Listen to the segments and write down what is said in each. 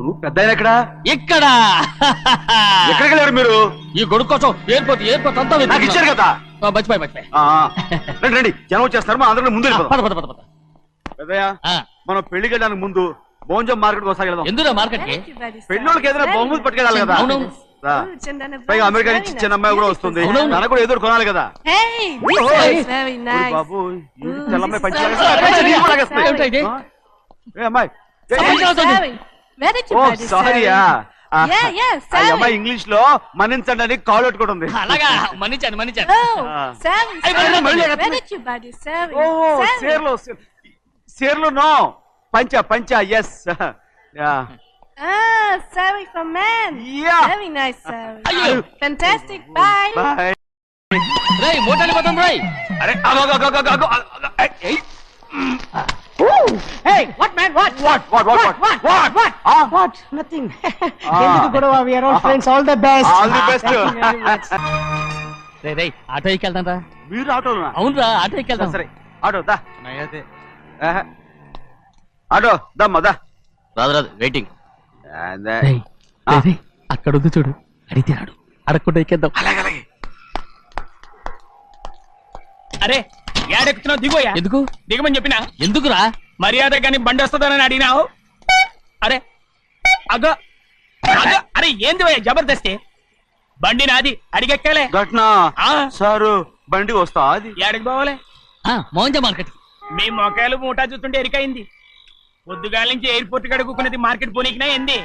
అవును పెద్ద ఎక్కడ ఇక్కడ ఎక్కడికి వెళ్ళారు మీరు? ఈ గొడుగు కోసం ఎయిర్పోర్ట్ అంతా నాకు ఇచ్చారు కదా. మర్చిపోయి రండి రండి, జనం వచ్చేస్తారు, మా అందరం ముందు పద. పెద్దయ్య, మనం పెళ్లికి వెళ్ళడానికి ముందు భోజనం మార్కెట్ ఒకసారి వెళ్దాం. ఎందుకు మార్కెట్ కి? పెళ్ళోళ్ళకి ఏదైనా బహుమతి పట్టుకెళ్ళాలి కదా. పైగా అమెరికా నుంచి చిన్న అమ్మాయి కూడా వస్తుంది, తనకు కూడా ఎదురు కొనాలి కదా. బాబు తెల్లమ్మాయి పంచి అమ్మాయి సారీయా అమ్మాయి ఇంగ్లీష్ లో మన్నించండి అని కాల్ పెట్టుకుంటుంది. అలాగా మన్నించాను సేర్లు నో పంచా ఎస్. Sari for men. Yeah. Very nice, Sari. Fantastic. Bye. Bye. రేయ్ మోటాలి పోతాం రేయ్. అరే Hey, what man? What? What? Nothing. ఎందుకు గొడవ? We are all friends. All the best. All the best. రేయ్ ఆటో ఎక్కెళ్తాం రా. మీరు ఆటోనా? అవునురా ఆటో ఎక్కెళ్తాం. సరే ఆటో దా. ఆటో దమ్మా రాదు వెయిటింగ్. దా. అక్కడ ఉంది చూడు, అడిగితే రాడు, అడగకుండా ఎక్కేద్దాం. అలాగే అరే ఏడెక్కుతున్నావు? దిగోయా. ఎందుకు దిగమని చెప్పినా? ఎందుకురా? మర్యాద కానీ బండి వస్తుందని అడిగినావు. అరే అగో అరే ఏంది భయ్యా జబర్దస్తి? బండి నాది, అడిగెక్కాలే. ఘట్నా సారు బండి వస్తా అది ఏడకి పోవాలి? మోహన్జా మార్కెట్. మీ మొక్కలు మూటా చూస్తుంటే ఎరికైంది. పొద్దుగాల నుంచి ఎయిర్పోర్ట్ కడుక్కున్నది మార్కెట్ పోనీకినా ఏంది?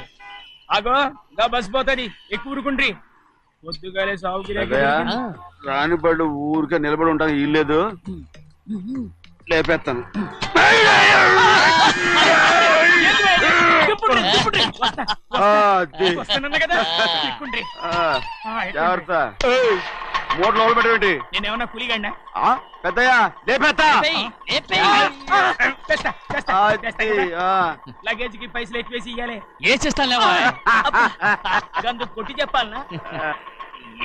అగో గా బస్ పోతుంది, ఎక్కువ ఊరుకుండ్రి. పొద్దుగాలే సాగుకి రాని బళ్ళు ఊరికే నిలబడి ఉంటాను, ఇల్లేదు లేపేస్తాను. జాగ్రత్త, మూడు లోపల పెట్టేటి. నేనేమన్నా కూలిగండా? పెద్దయ్యా లేపేస్తా. లగేజ్ కి పైసలు ఎక్కువేసి ఇయ్యాలి. ఏ చేస్తానులేవా? గందు కొట్టి చెప్పాలనా?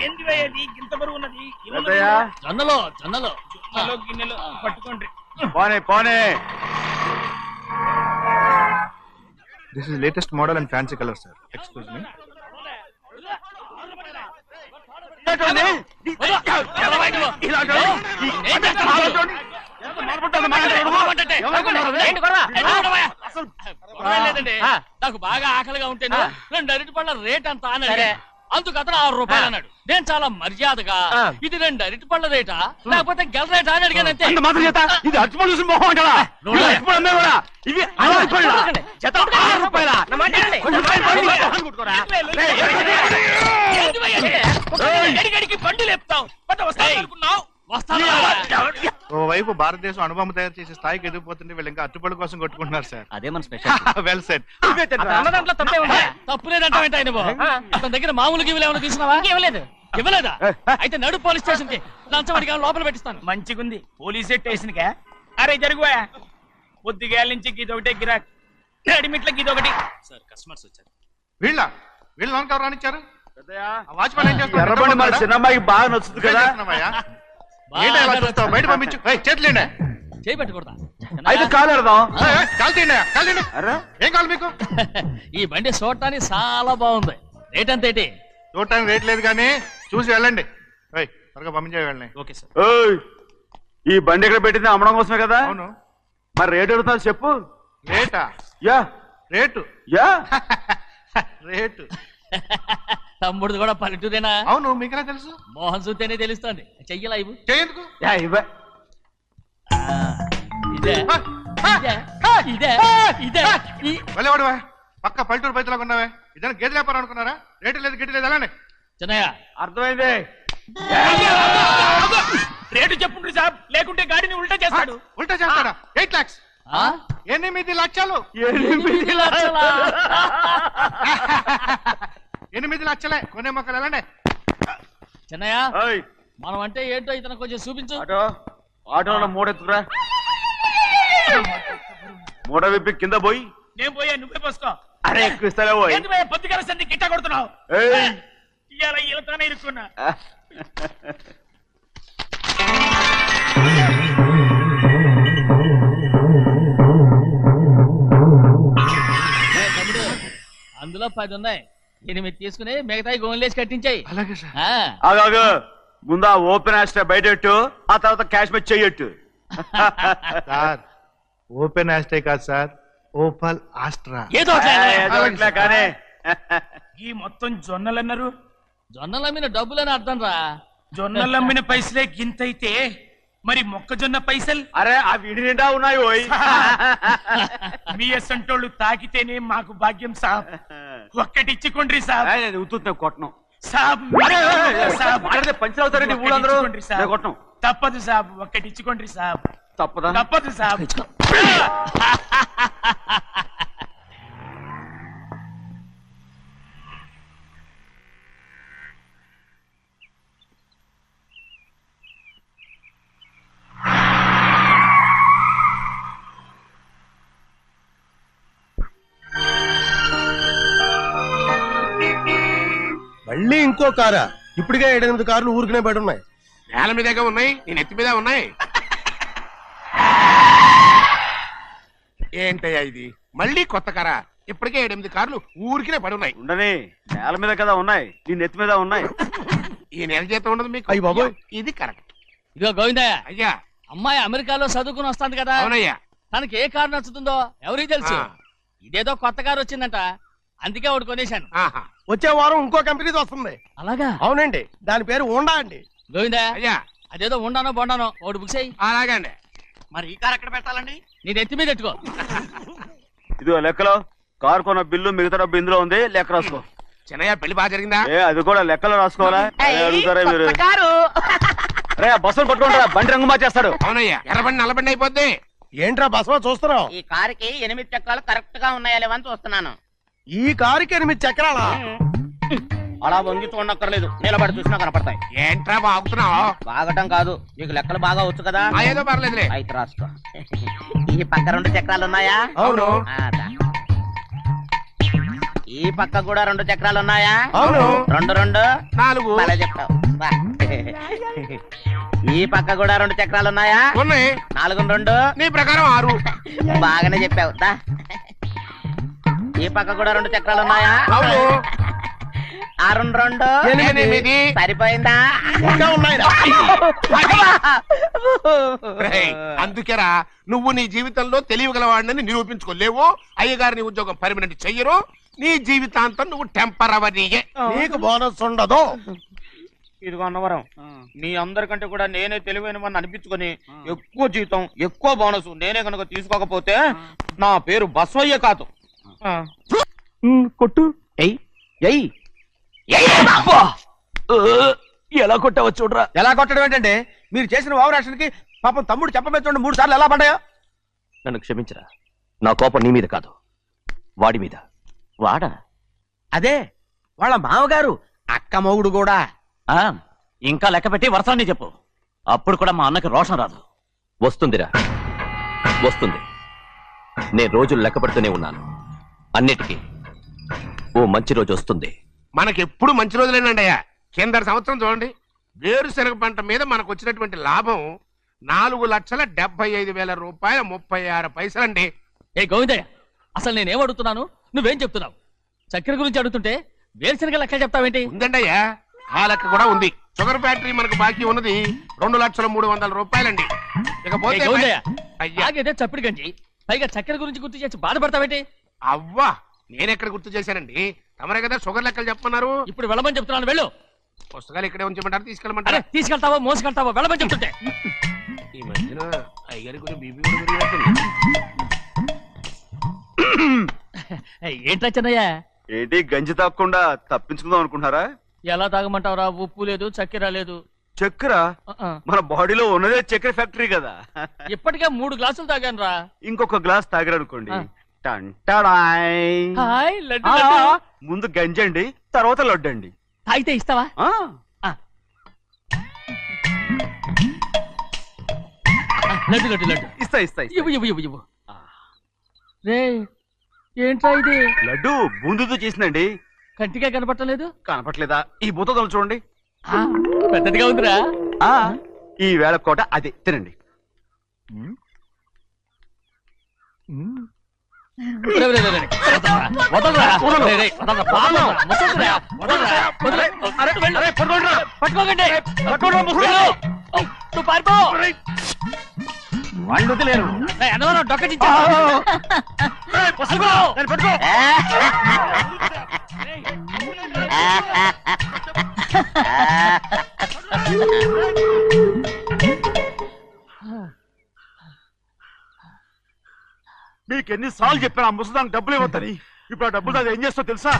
ఏంది భయ్యది ఇంత బరువు ఉన్నది? జొన్నలో గిన్నెలు పట్టుకోండి. పోనే This is latest model and fancy color, sir. Excuse me. నాకు బాగా ఆకలిగా ఉంటేను 2 అరటి పళ్ళ రేట్ అంత అన్నాడు. అందుకు అతను 6 రూపాయలు అన్నాడు. నేను చాలా మర్యాదగా ఇది 2 అరటి పళ్ళ రేటా లేకపోతే గెల రేటా అని అడిగాను. అంతే. ఇది అరటిపళ్ళు చూసి మొహం కదా. ఇవి 6 రూపాయల. బండి లేపుతావు. ఓవైపు భారతదేశం అనుభవం తయారు చేసే స్థాయికి ఎదిగిపోతుంటే వీళ్ళు ఇంకా అట్టుపడి కోసం కొట్టుకుంటున్నారు సార్. అదే మన స్పెషల్. Well said. అన్నదాంట్లో తప్పే ఉంది. తప్పులేదంటావేంట ఆయన? అతని దగ్గర మామూలు గివ్వులు ఏమైనా తీసుకున్నావా? ఇవ్వలేదా? అయితే నడు పోలీస్ స్టేషన్ కి లంచం అడిగా లోపల పెట్టిస్తాను. మంచిగుంది పోలీస్ స్టేషన్ కా. అరే జరుగుయా, పొద్దుగాల నుంచి గీదొకటే గిరాక్, రెడీమేట్ల గీదొకటి. సార్ కస్టమర్స్ వచ్చారు. వీళ్ళు లోన్ ఎవరు రానిచ్చారు? వాచ్మెన్ ఏం చేస్తారు? ఎర్రబండి మన చిన్నమ్మాయికి బాగా నచ్చుతుంది కదా. బయట పంపించు. చేతులేండి. చేయి పెట్టకూడదా? అయితే కాలు ఎడదాం. కాలు తీయండి. ఏం కావాలి మీకు? ఈ బండి చూడటానికి చాలా బాగుంది. రేట్ అంత ఏంటి? చూడటానికి రేట్ లేదు కానీ చూసి వెళ్ళండి. త్వరగా పంపించేయండి. Okay sir. ఈ బండి ఎక్కడ పెట్టింది? అమ్మడం కోసమే కదా. అవును. మరి రేట్ అడుగుతాను చెప్పు. రేటా? యా రేటు యా రేటు. తమ్ముడు కూడా పల్లెటూరేనా? అవును. మీకెలా తెలుసు? మోహన్ చూస్తేనే తెలుస్తుంది. చెయ్యలా ఇవ్వు. చెయ్యేందుకు? వెళ్ళేవాడువా? పక్క పల్లెటూరు బయటలాగా ఉన్నావే. ఇదైనా గేదె వ్యాపారం అనుకున్నారా? రేటు లేదు గిట్టు లేదు. అలానే చిన్నయ్య అర్థమైంది. రేటు చెప్పుండ్రి సాబ్, లేకుంటే గాడిని ఉల్టా చేస్తాడు. ఉల్టా చేస్తాడా? 8 lakhs. 8 లక్షలు. 8 లక్షలా? 8 లక్షలే. కొనే మొక్కలు వెళ్ళండి. చిన్నయ్య మనం అంటే ఏంటో ఇతను కొంచెం చూపించు. ఆటోలో మూడెత్తుకురా. మూడ విప్పి కింద పోయి. నేను పోయా, నువ్వే పోసుకో. అరే ఎక్కువ ఇస్తాలే పోయి. పొద్దుగల సంది గిట్ట కొడుతున్నావు. ఇవాళ ఈలతోనే ఇరుక్కున్నా. అందులో 10 ఉన్నాయి. 8 తీసుకుని మిగతాయి గోన్లేసి కట్టించాయి. అలాగే సార్. ఆగాగు, ముందు ఆ ఓపెన్ ఆస్ట్రా బయటెట్టు, ఆ తర్వాత క్యాష్ మీద చెయ్యట్టు. సార్ ఓపెన్ ఆస్ట్రే కాదు సార్, ఓపల్ ఆస్ట్రా. ఏదో ఒకటి. కానీ ఈ మొత్తం జొన్నలన్నారు. జొన్నల మీద డబ్బులని అర్థం రా. జొన్నలమ్మిన పైసలే గింతైతే మరి మొక్కజొన్న పైసలు అరే ఆ విడి నిండా ఉన్నాయి ఓయ్. మీ అసంటోళ్ళు తాకితేనే మాకు భాగ్యం సాబ్. ఒక్కటిచ్చుకోండి సాబ్. నేను ఉత్తున్నా కొట్టను. సాబ్ సాబ్ పంచర్ అవుతారండి ఊళ్ళందరూ. నేను కొట్టను. తప్పదు సాబ్, ఒక్కటిచ్చుకోండి సాబ్. తప్పదా? తప్పదు సాబ్. మళ్ళీ ఇంకో కారా? ఇప్పటికే 7-8 కార్లు ఊరికనే బయట ఉన్నాయి. నేల మీదగా ఉన్నాయి, నేను ఎత్తి మీద ఉన్నాయి. ఏంటయ్యా ఇది? మళ్ళీ కొత్త కారా? ఇప్పటికే 7-8 కార్లు ఊరికినే పడి ఉన్నాయి. ఉండని, నేల మీద కదా ఉన్నాయి, నీ నెత్తి మీద ఉన్నాయి. ఈ నెల జీతం ఉండదు మీకు. అయ్య బాబోయ్. ఇది కరెక్ట్. ఇదిగో గోవిందయ్య, అయ్యా. అమ్మాయి అమెరికాలో చదువుకుని వస్తాంది కదా. అవునయ్యా. తనకి ఏ కారు నచ్చుతుందో ఎవరికి తెలుసు. ఆ. ఇదేదో కొత్త కారు వచ్చిందంట, అందుకే ఒకటి కొనేశాను. ఆహా. వచ్చే వారం ఇంకో కంపెనీది వస్తుంది. అలాగా? అవునండి, దాని పేరు హోండా అండి. గోవిందయ్య, అయ్యా. అదేదో ఉండానో బొండానో ఒకటి బుక్ చేయి. అలాగండి. మరి ఈ కారు ఎక్కడ పెట్టాలండి? నీ నెత్తి మీద ఎట్టుకో. ఇదిగో లెక్కలో కారు కొన్న బిల్లు మిగతా డబ్బు ఇందులో ఉంది, లెక్క రాసుకో. చిన్నయ్య పెళ్లి బాగా జరిగిందా? అది కూడా లెక్కలో రాసుకోవాలా? అడుగుతారా మీరు? రే బస్సులు పట్టుకుంటారా, బండి రంగు మార్చేస్తాడు. అవునయ్యా, ఎర్రబండి నల్లబండి అయిపోద్ది. ఏంట్రా బసవా చూస్తున్నావు? ఈ కారుకి 8 చక్రాలు కరెక్ట్ గా ఉన్నాయా లేవని చూస్తున్నాను. ఈ కారుకి 8 చక్రాలా? అలా వంగి చూడక్కర్లేదు, నిలబడి చూసినా కనపడతాయి. ఏంట్రా బాగుతున్నావు? బాగటం కాదు, నీకు లెక్కలు బాగా వచ్చు కదా. ఏదో పర్లేదులే. అయితే రాసుకో. ఈ పక్క 2 చక్రాలు ఉన్నాయా? అవును. ఈ పక్క కూడా 2 చక్రాలు ఉన్నాయా? అవును. 2 2 4 అలా చెప్తావు. బా. ఈ పక్క కూడా 2 చక్రాలు ఉన్నాయా? ఉన్నాయి. 4 2 నీ ప్రకారం 6. బాగానే చెప్పావు. దా. ఈ పక్క కూడా 2 చక్రాలు ఉన్నాయా? అవును. 6 2 8. సరిపోయిందా? ఇంకా ఉన్నాయిరా. రేయ్, అందుకేరా నువ్వు నీ జీవితంలో తెలియగలవాడిని నిరూపించుకోలేవు. అయ్యగారిని ఉద్యోగం పర్మనెంట్ చెయ్యరు. నీ జీవితాంతం నువ్వు టెంపరవరీయే. నీకు బోనస్ ఉండదు. ఇదిగో అన్నవరం, మీ అందరికంటే కూడా నేనే తెలివైన వాడిని అనిపించుకొని ఎక్కువ జీతం ఎక్కువ బోనస్ నేనే కనుక తీసుకోకపోతే నా పేరు బస్వయ్య కాదు. కొట్టు. ఎలా కొట్టావో చూడరా. ఎలా కొట్టడం ఏంటంటే, మీరు చేసిన ఓవరాక్షన్కి పాపం తమ్ముడు చెప్పబెట్టండి 3 సార్లు ఎలా పడ్డాయో. నన్ను క్షమించరా, నా కోపం నీ మీద కాదు, వాడి మీద. వాడా? అదే వాళ్ళ మామగారు అక్క మొగుడు కూడా. ఇంకా లెక్క పెట్టి వరసాన్ని చెప్పు, అప్పుడు కూడా మా అన్నకి రోషం రాదు. వస్తుందిరా, వస్తుంది. నేను రోజులు లెక్క పెడుతూనే ఉన్నాను. అన్నిటికీ ఓ మంచి రోజు వస్తుంది. మనకెప్పుడు మంచి రోజులేనండి అయ్యా. కింద సంవత్సరం చూడండి, వేరుశనగ పంట మీద మనకు వచ్చినటువంటి లాభం 4,75,000 రూపాయల 36 పైసలండి. ఏ గోవిందయ్య, అసలు నేనేం అడుగుతున్నాను, నువ్వేం చెప్తున్నావు? చక్కెర గురించి అడుగుతుంటే వేరుశనగ లెక్క చెప్తావేంటి? ఉందండి అయ్యా, ఆ లెక్క కూడా ఉంది. షుగర్ ఫ్యాక్టరీ మనకు బాకీ ఉన్నది 2,03,00,000 రూపాయలండి. ఇకపోతే అయ్యా, ఆగేదే చప్పిడి గంజి, పైగా చక్కెర గురించి గుర్తు చేసి బాధపడతావేంటి? అవ్వా, నేనెక్కడ గుర్తు చేశానండి? తమరే కదా షుగర్ లెక్కలు చెప్పమన్నారు. ఇప్పుడు వెళ్ళమని చెప్తున్నాను, వెళ్ళు. పుస్తకాలు ఇక్కడే ఉంచమంటారు, తీసుకెళ్ళమంటారా? తీసుకెళ్తావో మోసుకెళ్తావో వెళ్ళమని చెప్తుంటే. ఈ మధ్యన అయ్యగారి కొంచెం బీపీ కూడా పెరిగినట్టుంది. ఏంట్రా చిన్నయ్య? ఏంటి గంజి తాగకుండా తప్పించుకుందాం అనుకుంటున్నారా? ఎలా తాగమంటావురా? ఉప్పు లేదు, చక్కెర లేదు. చక్కెర? మన బాడీలో ఉన్నదే చక్కెర ఫ్యాక్టరీ కదా. ఇప్పటికే 3 గ్లాసులు తాగాను రా. ఇంకొక గ్లాస్ తాగారనుకోండి, హాయ్ లడ్డు. ముందు గంజండి, తర్వాత లడ్డండి. తాగితే ఇస్తావా? లడ్డు లడ్డు లడ్డు ఇస్తా ఇస్తా. ఇవ్వు ఇవ్వు ఇవ్వు ఇవ్వు. రే, ఏంట్రా ఇది? లడ్డు బూందుతో చేసిందండి. కంటిగా కనపట్టలేదు. కనపట్లేదా? ఈ బూతలు చూడండి, పెద్దదిగా ఉందిరా. ఈ వేళ కోట అదే, తినండి. రే, రే, రే, రే. వదలరా. రే, రే, వదలరా. పాపం. వదలరా. వదలరా. వదలరా. పట్టుకోకండి. వెళ్ళు. నువ్వు పారిపో. వాళ్ళు వదిలేరు. రే, అన్నవరం డొక్కటించా. పట్టుకో. పట్టుకో. మీకు ఎన్నిసార్లు చెప్పాను ఆ ముసదానికి డబ్బులు ఇవ్వద్దని. ఇప్పుడు ఆ డబ్బులు అది ఏం చేస్తో తెలుసా?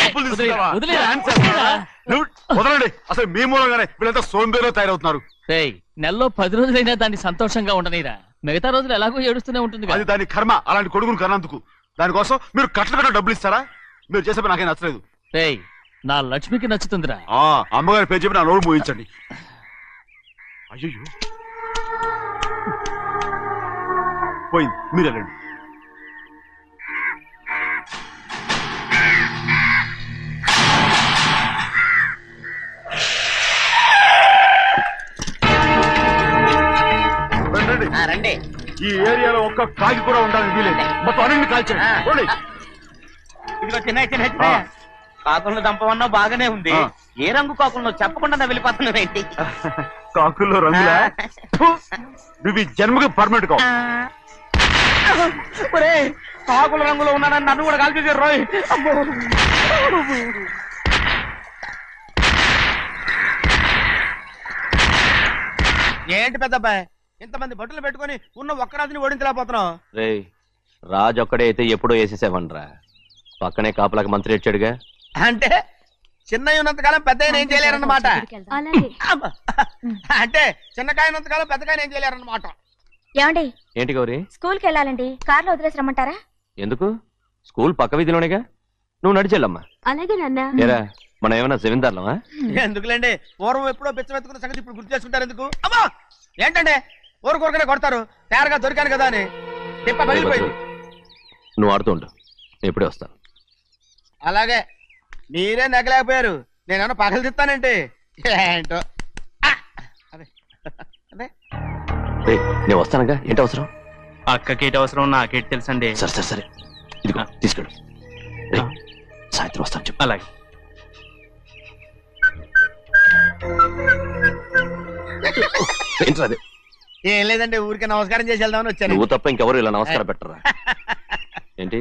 డబ్బులు తీసుకుంటావా? వదిలేరా. డాన్స్ చేస్తావా? నువ్వు వదలండి. అసలు మీ మూలంగానే వీళ్ళంతా సోంబేలో తయారవుతున్నారు. రేయ్, నెలలో 10 రోజులైనా దాన్ని సంతోషంగా ఉండనీరా. మిగతా రోజులు ఎలాగో ఏడుస్తూనే ఉంటుంది అది దాని కర్మ. అలాంటి కొడుకును కన్నందుకు దానికోసం మీరు కట్ల డబ్బులు ఇస్తారా? మీరు చేసే పని నాకేం నచ్చలేదు. రేయ్, నా లక్ష్మికి నచ్చుతుందిరా. అమ్మగారి పేరు చెప్పి నా నోరు మూయించండి. అయ్యో పోయింది, మీరు వెళ్ళండి. రండి. ఈ ఏరియాలో ఒక్క కాగి కూడా ఉండాలని వీలేదు. మొత్తం అన్నింటిని కాల్చండి. ఇదిగో చిన్న కాకులను దంపమన్నా బాగానే ఉంది. ఏ రంగు కాకులను చెప్పకుండా వెళ్ళిపోతున్నావు ఏంటి? కాకుల్లో రంగులా? నువ్వు ఈ జన్మకి పర్మనెంట్ కావు. కాకుల రంగులో ఉన్నానని నన్ను కూడా కాల్చేసారు రోయ్. ఏంటి పెద్దబ్బాయి ఇంతమంది బట్టలు పెట్టుకొని ఉన్న ఒక్కరాజుని ఓడించలేకపోతున్నావు? రే, రాజు ఒక్కడే అయితే ఎప్పుడో వేసేసేవనరా. పక్కనే కాపలాకి మంత్రి వచ్చాడుగా. అంటే చిన్నయ్య ఉన్నంతకాలం పెద్ద ఏం చేయలేరన్నమాట. అంటే చిన్నకాయ ఉన్నంతకాలం పెద్దకాయ ఏం చేయలేరన్నమాట. ఏమండి, ఏంటి గౌరీ? స్కూల్ కి వెళ్ళాలండి. కార్లో వదిలేసి రమ్మంటారా? ఎందుకు? స్కూల్ పక్క వీధిలోనేగా. నువ్వు నడిచెళ్ళమ్మా. అలాగే నాన్న. ఏరా, మనం ఏమన్నా జమీందార్లమా? ఎందుకులేండి, పూర్వం ఎప్పుడో పిచ్చమెత్తుకున్న సంగతి ఇప్పుడు గుర్తు చేసుకుంటారు ఎందుకు? అమ్మా ఏంటంటే ఊరుకోరుకనే కొడతారు. తయారుగా దొరికాను కదా అని తిప్ప పగిలిపోయింది. నువ్వు ఆడుతూ ఉండు, నేను ఇప్పుడే వస్తాను. అలాగే మీరే నగలేకపోయారు, నేనేమన్నా పగలు తిస్తానంటే ఏంటో. అదే అదే రే, నేను వస్తానుగా. ఏంటి అవసరం? అక్కకేటి అవసరం నాకేటి తెలుసండి. సరే సరే సరే, ఇదిగో తీసుకెళ్ళు. రే, సాయంత్రం వస్తాను చెప్పు. అలాగే. ఏంట్రా అది? ఏం లేదండి, ఊరికే నమస్కారం చేసి వెళ్దామని వచ్చాను. నువ్వు తప్ప ఇంకెవరు ఇలా నమస్కారం పెట్టరా? ఏంటి,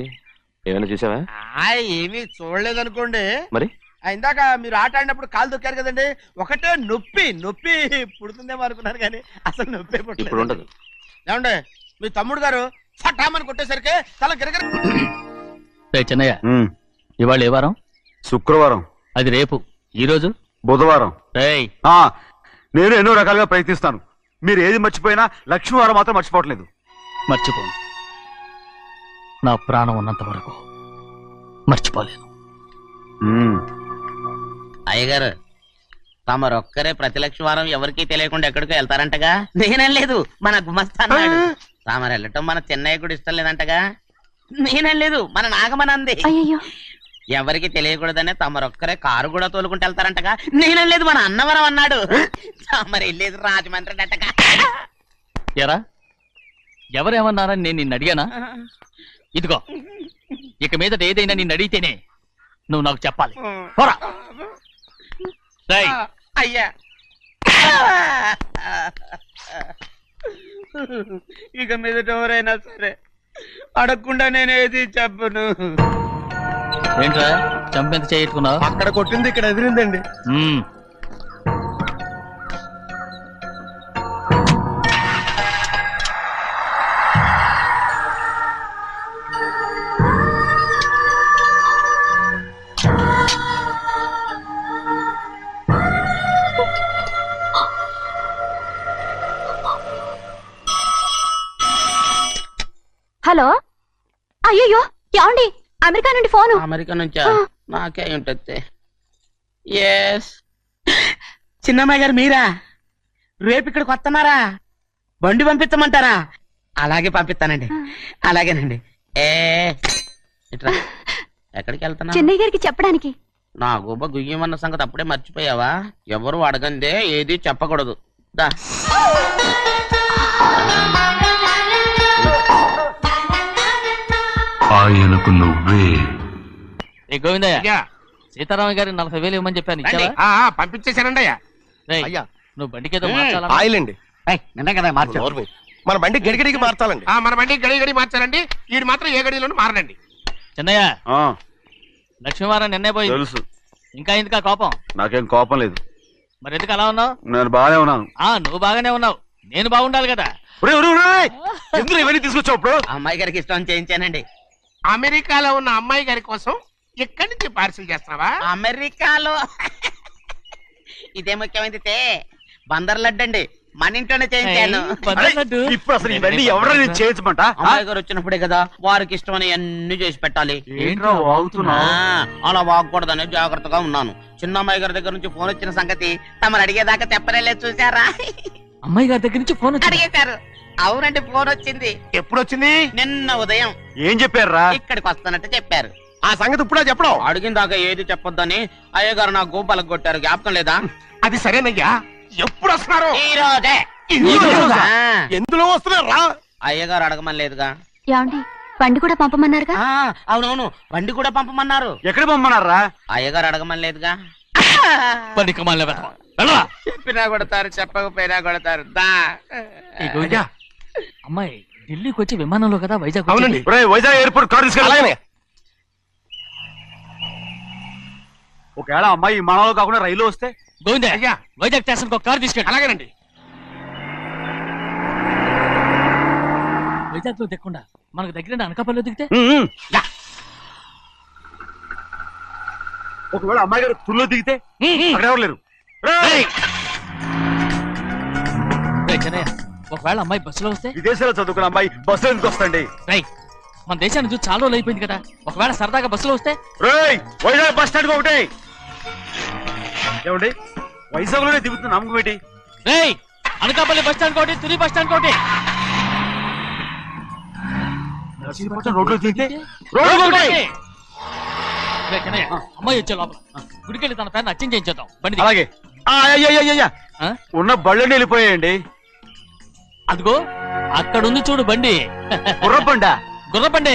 ఏమైనా చూసావా? ఏమీ చూడలేదనుకోండి. మరి ఇందాక మీరు ఆట ఆడినప్పుడు కాలు దొక్కారు కదండి, ఒకటే నొప్పి నొప్పి పుడుతుందేమో అనుకున్నారు కానీ అసలు నొప్పి ఇప్పుడు పుట్టలేదు. ఉండదు. ఏమండి మీ తమ్ముడు గారు ఫటామని కొట్టేసరికి తల గిరగిర. రేయ్ చిన్నయ్య, ఇవాళ ఏ వారం? శుక్రవారం. అది రేపు. ఈ రోజు బుధవారం. రేయ్, నేను ఎన్నో రకాలుగా ప్రయత్నిస్తాను. మీరు ఏది మర్చిపోయినా లక్ష్మీవారం మాత్రం మర్చిపోవట్లేదు. మర్చిపోను. నా ప్రాణం ఉన్నంత వరకు మర్చిపోలేను. అయ్యగారు, తమరొక్కరే ప్రతి లక్షవారం ఎవరికీ తెలియకుండా ఎక్కడికో వెళ్తారంటగా? నేనేం లేదు, మన గుమస్తా అన్నాడు. తామరు వెళ్ళటం మన చెన్నయ్య కూడా ఇష్టం లేదంటగా? నేనేం లేదు, మన నాగమనంది. ఎవరికి తెలియకూడదనే తమరొక్కరే కారు కూడా తోలుకుంటూ వెళ్తారంటగా? నేనేం లేదు, మన అన్నవరం అన్నాడు. తమరు వెళ్ళేది రాజమండ్రి అంటగా. ఎరా, ఎవరేమన్నారని నేను నిన్ను అడిగానా? ఇదిగో, ఇక మీదట ఏదైనా నిన్ను అడిగితేనే నువ్వు నాకు చెప్పాలి. పోరా. రేయ్, అయ్యా, ఇక మీదట ఎవరైనా సరే అడగకుండా నేనేది చెప్పను. ఏంట్రా చంపెంత చేయించుకున్నావు? అక్కడ కొట్టింది ఇక్కడ ఎదిరిందండి. హలో, అయ్యో ఏమండి, అమెరికా నుండి ఫోను. అమెరికా నుంచా? నాకే ఉంటుంది. ఎస్, చిన్నమ్మాయి గారు మీరా? రేపు ఇక్కడికి వస్తున్నారా? బండి పంపిస్తామంటారా? అలాగే పంపిస్తానండి. అలాగేనండి. ఎక్కడికి వెళ్తున్నా? చెన్నై గారికి చెప్పడానికి. నా గుబ్బ గుయ్యమన్న సంగతి అప్పుడే మర్చిపోయావా? ఎవరు అడగందే ఏది చెప్పకూడదు. దా. ఆయనకు నువ్వే. ఏ గోవిందయ్య, అయ్యా సీతారామ గారి 40,000 ఇవ్వమని చెప్పాను, రండి. ఇచ్చావా? పంపించేశానండి అయ్యా. రేయ్, అయ్యా. నువ్వు బండికేదో మార్చాలా? ఆయిల్ అండి నిన్న కదా మార్చారు. మన బండి గడిగడికి మార్చాలండి. మన బండి గడి గడి మార్చారండి. వీడు మాత్రం ఏ గడిలోనూ మారనండి. చిన్నయ్య, ఆ, లక్ష్మీవారం నిన్నే పోయింది, తెలుసు. ఇంకా ఎందుకా కోపం? నాకేం కోపం లేదు, మరి ఎందుకు అలా ఉన్నావు? నేను బాగానే ఉన్నాను. నువ్వు బాగానే ఉన్నావు, నేను బాగుండాలి కదా. ఒరేయ్, ఒరేయ్, ఒరేయ్, ఎందుకు ఇవన్నీ తీసుకొచ్చావు ఇప్పుడు? అమ్మాయి గారికి ఇష్టం చేయించానండి. అమెరికాలో ఉన్న అమ్మాయి గారి కోసం ఎక్కడి నుంచి పార్సిల్ చేస్తున్నావా? అమెరికాలో ఇదే ముఖ్యమైనది. బందర్ లడ్డు అండి, మన ఇంట్లోనే చేయించాను. ఇప్పుడు అసలు ఇవన్నీ ఎవరో నేను చేయించమంట? అమ్మాయి గారు వచ్చినప్పుడే కదా వారికి ఇష్టమని అన్ని చేసి పెట్టాలి. ఏంట్రా వాగుతున్నావ్? అలా వాగకూడదని జాగ్రత్తగా ఉన్నాను. చిన్న అమ్మాయి గారి దగ్గర నుంచి ఫోన్ వచ్చిన సంగతి తమరు అడిగేదాకా చెప్పలేదు, చూసారా? అమ్మాయి గారి దగ్గర నుంచి ఫోన్ అడిగేశారు. అవునండి, ఫోన్ వచ్చింది. ఎప్పుడు వచ్చింది? నిన్న ఉదయం. ఏం చెప్పారా? ఇక్కడికి వస్తానంటే చెప్పారు. ఆ సంగతి ఇప్పుడే చెప్పడం. అడిగిన దాకా ఏది చెప్పొద్దని అయ్యగారు నా గోపాలకు కొట్టారు, జ్ఞాపకం లేదా? అది సరేనయ్యా, ఎప్పుడు వస్తున్నారు? ఈ రోజే. ఎందులో వస్తున్నారా? అయ్యగారు అడగమని లేదుగా. ఏమండి, బండి కూడా పంపమన్నారుగా? అవునవును, బండి కూడా పంపమన్నారు. ఎక్కడ పంపమన్నారా? అయ్యగారు అడగమని లేదుగా. చెప్పినా కొడతారు, చెప్పకపోయినా కొడతారు. దా. అమ్మాయి ఢిల్లీకి వచ్చి విమానంలో కదా వైజాగ్ అవునండి. వచ్చింది. ఒరేయ్, వైజాగ్ ఎయిర్పోర్ట్ కార్ తీసుకెళ్ళాలి. ఒకవేళ అమ్మాయి విమానంలో కాకుండా రైలు వస్తే? గోవిందే, అయ్యా. వైజాగ్ స్టేషన్ ఒక కార్ తీసుకెళ్ళి. అలాగేనండి. వైజాగ్ లో దిక్కుండా మనకు దగ్గర అనకాపల్లిలో దిగితే? ఒకవేళ అమ్మాయి గారు తుల్లో దిగితే? అక్కడ ఎవరు లేరు. రేయ్, చిన్నయ్య, ఒకవేళ అమ్మాయి బస్సులో వస్తే? విదేశాల్లో చదువుకున్న అమ్మాయి బస్సులో ఎందుకు వస్తండి? రేయ్, మన దేశాన్ని చూసి చాలా రోజులు అయిపోయింది కదా, ఒకవేళ సరదాగా బస్సులో వస్తే? రేయ్, వైజాగ్ బస్ స్టాండ్ ఒకటి. ఏమండి, వైజాగ్ లోనే దిగుతున్న నమ్మకం ఏంటి? రేయ్, అనకాపల్లి బస్ స్టాండ్ కోటి, తుని బస్ స్టాండ్ కోటి. రోడ్లో దిగితే? రేయ్, చిన్నయ్య, అమ్మాయి వచ్చే లోపల గుడికెళ్ళి తన పేరుని అచ్చం చేయించేద్దాం. బండి దిగు. అలాగే. ఉన్న బళ్ళని వెళ్ళిపోయాయండి. అదిగో అక్కడుంది చూడు బండి. గుర్రబండ. గుర్రబండి,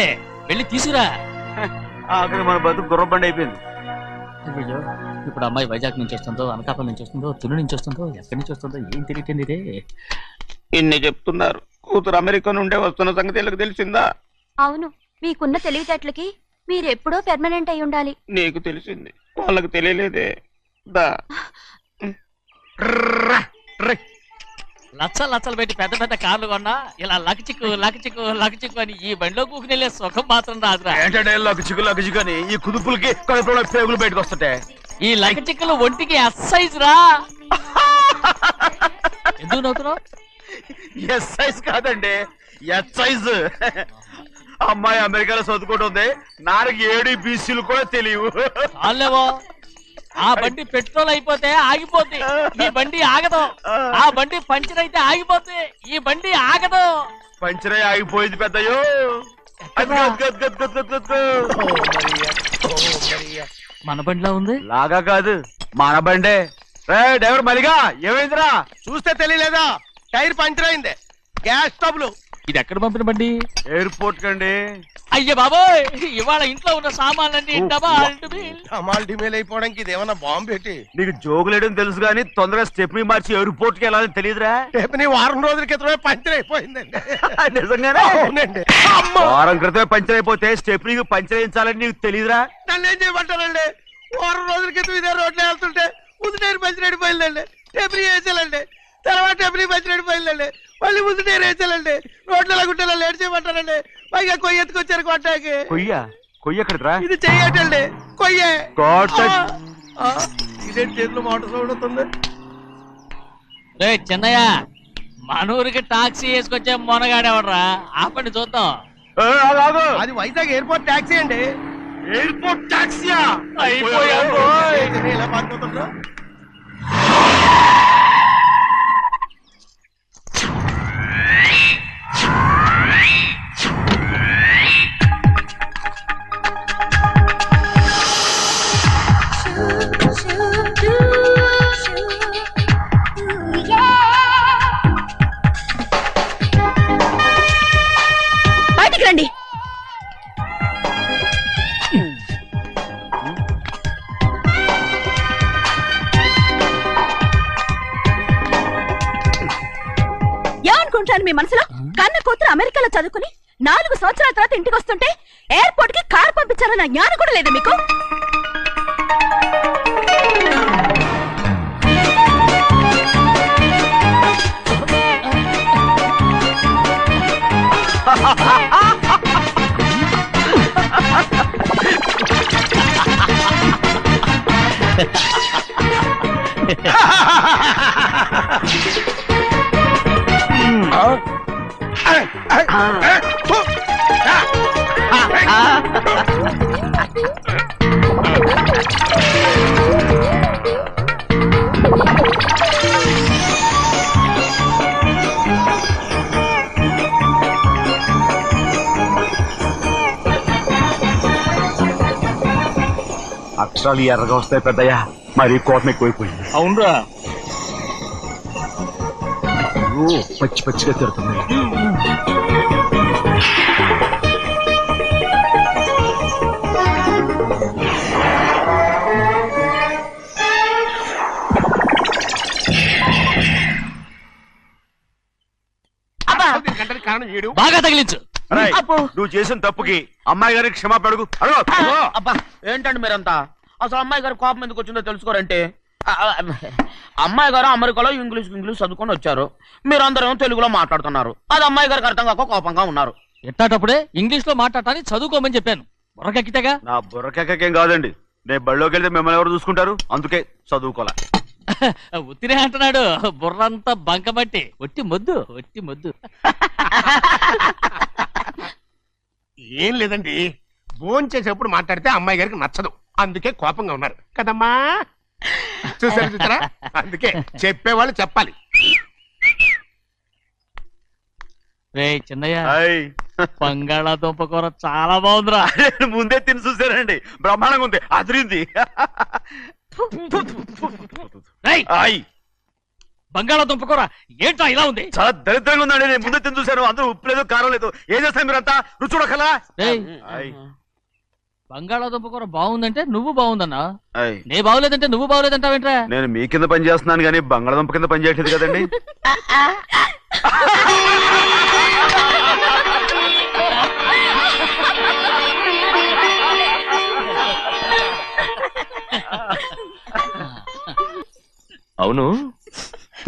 వెళ్ళి తీసుకురా. అక్కడ మన బతుకు గుర్రబండి అయిపోయింది. అయ్యో, ఇప్పుడు అమ్మాయి వైజాగ్ నుంచి వస్తుందో, అనకాపల్లి నుంచి వస్తుందో, తుని నుంచి వస్తుందో, ఎక్కడి నుంచి వస్తుందో ఏం తెలియటండి ఇదే. ఇన్ని చెప్తున్నారు, కూతురు అమెరికా నుండే వస్తున్న సంగతి వీళ్ళకి తెలిసిందా? అవును, మీకున్న తెలివితేటలకి మీరెప్పుడో పెర్మనెంట్ అయి ఉండాలి. నీకు తెలిసింది, వాళ్ళకి తెలియలేదే. దా. లచ్చలు పెట్టి పెద్ద పెద్ద కార్లు కొన్నా ఇలా లకచిక్కు లకచిక్కు లకచిక్కు అని ఈ బండిలో కూకుని వెళ్ళే సుఖం మాత్రం రాదురా. ఏంటంటే లగచిక్కు అని ఈ కుదుపులకి కడుపులో పేగులు బయటకు వస్తుంటాయి. ఈ లకచిక్కులు ఒంటికి ఎక్సైజ్ రా. ఎందుకు నవ్వుతున్నావు? ఎక్సైజ్ కాదండి, ఎక్సైజ్. అమ్మాయి అమెరికాలో చదువుకుంటుంది, నాకు ADBCలు కూడా తెలియవు. చాలేవో, ఆ బండి పెట్రోల్ అయిపోతే ఆగిపోద్ది, ఈ బండి ఆగదు. ఆ బండి పంచర్ అయితే ఆగిపోద్ది, ఈ బండి ఆగదు. పంచరే ఆగిపోయింది పెద్దయ్యో. మన బండిలో ఉంది. లాగా కాదు, మన బండే. డ్రైవర్ మలిగా, ఏమైందిరా? చూస్తే తెలియలేదా? టైర్ పంచర్ అయింది. గ్యాస్ స్టవ్లు. ఇది ఎక్కడ పంపిన బండి? ఎయిర్పోర్ట్ కండి. అయ్య బాబోయ్, ఇవాళ ఇంట్లో ఉన్న సామాన్లన్నీ అమాల్ డిమేల్ అయిపోవడానికి ఇదేమన్నా బాంబు పెట్టి? నీకు జోగులేయడం తెలుసు కానీ తొందరగా స్టెప్ని మార్చి ఎయిర్పోర్ట్ కి వెళ్ళాలని తెలియదురా? స్టెప్ని వారం రోజుల క్రితమే పంచర్ అయిపోయిందండి. నిజంగానే? అవునండి. వారం క్రితమే పంచర్ అయిపోతే స్టెప్నీకి పంచర్ వేయించాలని నీకు తెలియదురా? నన్ను ఏం చేయమంటారండి? వారం రోజుల క్రితం ఇదే రోడ్లో వెళ్తుంటే ముందు టైర్ పంచర్ అయిపోయిందండి. స్టెప్ని వేసాలండి, తర్వాత స్టెప్ని పంచర్ అయిపోయిందండి, మళ్ళీ ముందు టైర్ వేసాలండి. రోడ్లు ఎలా గుంటే లేట్ చేయమంటారండి. పైగా కొయ్య ఎత్తుకొచ్చారు కొట్టాకి. కొయ్య ఎక్కడిరా? ఇది చెయ్యటండి, కొయ్యే. ఇదేంటి చేతిలో మోటార్ సౌండ్ అవుతుంది? రే చిన్నయ్య, మనూరికి టాక్సీ వేసుకొచ్చే మొనగాడేవడరా, ఆపండి చూద్దాం. అది వైజాగ్ ఎయిర్పోర్ట్ టాక్సీ అండి. ఎయిర్పోర్ట్ టాక్సీయా? ఇలా పారిపోతుండ్రా? Yeah. రండి. ఏమనుకుంటాను మీ మనసులో? కన్న కూతురు అమెరికాలో చదువుకుని 4 సంవత్సరాల తర్వాత ఇంటికి వస్తుంటే ఎయిర్పోర్ట్ కి కారు పంపించాలన్న జ్ఞానం కూడా లేదా మీకు? అక్షరాలు ఎర్రగా వస్తాయి పెద్దయ్యా, మరి కోపం ఎక్కువైపోయింది. అవునరా, పచ్చి పచ్చిగా తిడుతుంది. కారణం ఏడు బాగా తగిలించు. అరేయ్, నువ్వు చేసిన తప్పుకి అమ్మాయి గారికి క్షమాపణ అడుగు. అబ్బా ఏంటండి మీరంతా? అసలు అమ్మాయి గారు కోపం ఎందుకు వచ్చిందో తెలుసుకోరంటే, అమ్మాయి గారు అమెరికాలో ఇంగ్లీష్ చదువుకొని వచ్చారు, మీరందరూ తెలుగులో మాట్లాడుతున్నారు. అది అమ్మాయి గారికి అర్థం కాక కోపంగా ఉన్నారు. ఎట్టాటప్పుడే ఇంగ్లీష్ లో మాట్లాడటానికి చదువుకోమని చెప్పాను. బుర్రకెక్కితేగా. నా బుర్రకేకేం కాదండి, నేను బళ్ళోకి వెళ్తే మిమ్మల్ని ఎవరు చూసుకుంటారు, అందుకే చదువుకోలే. ఉత్తిరే అంటున్నాడు, బుర్రంతా బంకబట్టి. ఒట్టి మొద్దు. ఏం లేదండి, భోజనం చేసేప్పుడు మాట్లాడితే అమ్మాయి గారికి నచ్చదు, అందుకే కోపంగా ఉన్నారు కదమ్మా. చూసారా, అందుకే చెప్పేవాళ్ళు చెప్పాలి. రే చిన్నయ్య, బంగాళాదుంప కూర చాలా బాగుందిరా. ముందే తిని చూసారండి, బ్రహ్మాండంగా ఉంది, అదిరింది. బంగాళాదుంప కూర ఏంటా ఇలా ఉంది? చాలా దరిద్రంగా ఉందండి, నేను ముందే తిని చూశాను. అందరూ ఉప్పు లేదు, కారం లేదు. ఏం చేస్తాను మీరంతా? రుచి చూడకలా. బంగాళాదుంప కూర బాగుందంటే నువ్వు బాగుందన్నా, నే బాగులేదంటే నువ్వు బాగులేదంటావేంట్రా? నేను మీ కింద పని చేస్తున్నాను కానీ బంగాళాదుంప కింద పని చేయట్లేదు కదండి. అవును,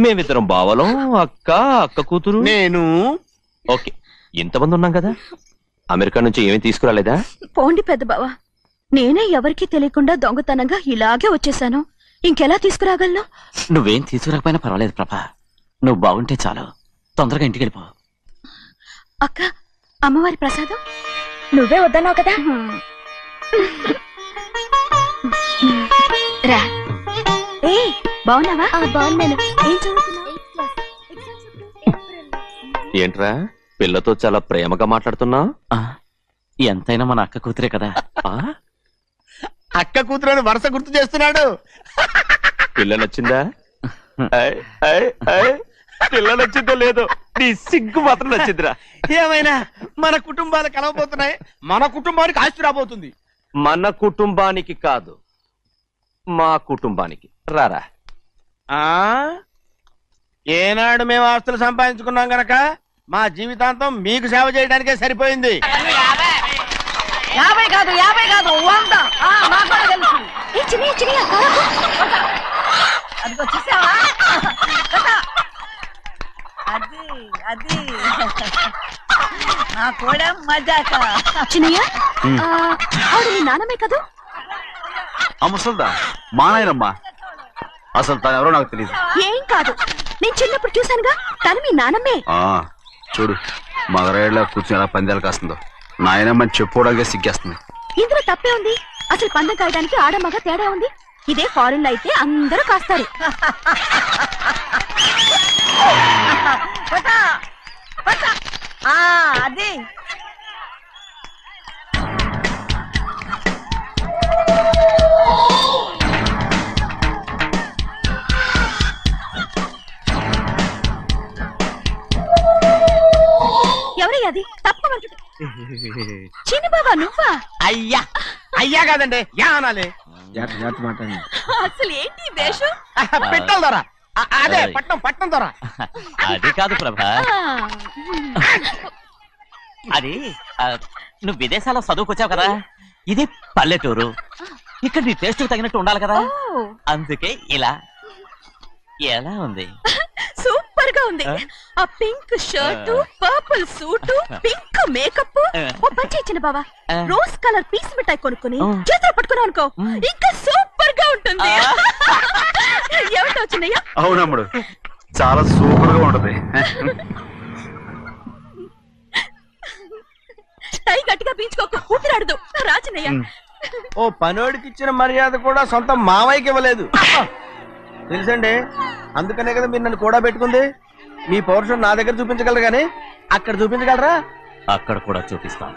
మేమిద్దరం బావలం, అక్క కూతురు, నేను. ఓకే, ఇంతమంది ఉన్నాం కదా. అమెరికా నుంచి ఏమీ తీసుకురాలేదా? పోండి పెద్ద బావ, నేనే ఎవరికీ తెలియకుండా దొంగతనంగా ఇలాగే వచ్చేసాను. ఇంకెలా తీసుకురాగలను? నువ్వేం తీసుకురాకపోయినా పర్వాలేదు ప్రభా, నువ్వు బాగుంటే చాలు. తొందరగా ఇంటికి వెళ్ళిపో. అక్క, అమ్మవారి ప్రసాదం నువ్వే వద్దన్నావు కదా. రా. ఏ బాగున్నావా? బాగున్నాను. ఏం చదువుతున్నావు? ఏంట్రా, పిల్లతో చాలా ప్రేమగా మాట్లాడుతున్నా? ఎంతైనా మన అక్క కూతురే కదా. అక్క కూతురని వరుస గుర్తు చేస్తున్నాడు. పిల్ల నచ్చిందా? పిల్ల నచ్చిందో లేదో, నీ సిగ్గు మాత్రం నచ్చిందిరా. ఏమైనా మన కుటుంబాలు కలవబోతున్నాయి, మన కుటుంబానికి ఆస్తి రాబోతుంది. మన కుటుంబానికి కాదు, మా కుటుంబానికి. రారా. ఏనాడు మేము ఆస్తులు సంపాదించుకున్నాం గనక మా జీవితాంతం మీకు సేవ చేయడానికే సరిపోయింది. 50 కాదు 100. అదిగో చూసావా? అది నా కూడా మజాక. చిన్నయ్య, ఆవిడ నీ నాన్నమే కదా? అమ్మసలుదా మా నాయనమ్మా, అసలు తను ఎవరో నాకు తెలియదు. ఏం కాదు, నేను చిన్నప్పుడు చూశానుగా, తను మీ నాన్నమ్మే. చూడు, మగరాయిలా కూర్చుని ఎలా పందాలు కాస్తుందో. నాయనమ్మని చెప్పుకోవడానికి సిగ్గేస్తుంది. ఇందులో తప్పే ఉంది? అసలు పందెం కాయడానికి ఆడమగ తేడా ఉంది. ఇదే ఫారెన్ లో అయితే అందరూ కాస్తారు. అది అది తప్పమంటు చిన్ని బాబా నువ్వా? అయ్యా అయ్యా కాదండి యా అనాలి. అసలు ఏంటి ఈ వేషం? పెట్టాలి దొర. అదే పట్నం దొర. అది కాదు ప్రభా, అది నువ్వు విదేశాల్లో చదువుకొచ్చావు కదా, ఇది పల్లెటూరు, ఇక్కడ నీ టేస్ట్ తగినట్టు ఉండాలి కదా, అందుకే ఇలా. ఎలా ఉంది? సూపర్ గా ఉంది. ఆ pink shirt, purple suit, pink makeup. ఓ పని చేయించిన బాబా, రోజ్ కలర్ పీస్ మిఠాయి కొనుక్కుని చేతిలో పట్టుకున్నావు అనుకో, ఇంకా సూపర్ గా ఉంటుంది. ఏమిటో చిన్నయ్య? అవునమ్ముడు, చాలా సూపర్ గా ఉంటది. టై గట్టిగా పీంచుకోకు, ఊపిరాడదు. రాచినయ్య, ఓ పనోడికి ఇచ్చిన మర్యాద కూడా సొంత మావయ్యకి ఇవ్వలేదు తెలుసండి. అందుకనే కదా మీరు నన్ను కూడా పెట్టుకుంది. మీ పౌరుషం నా దగ్గర చూపించగలరు గానీ అక్కడ చూపించగలరా? అక్కడ కూడా చూపిస్తాను.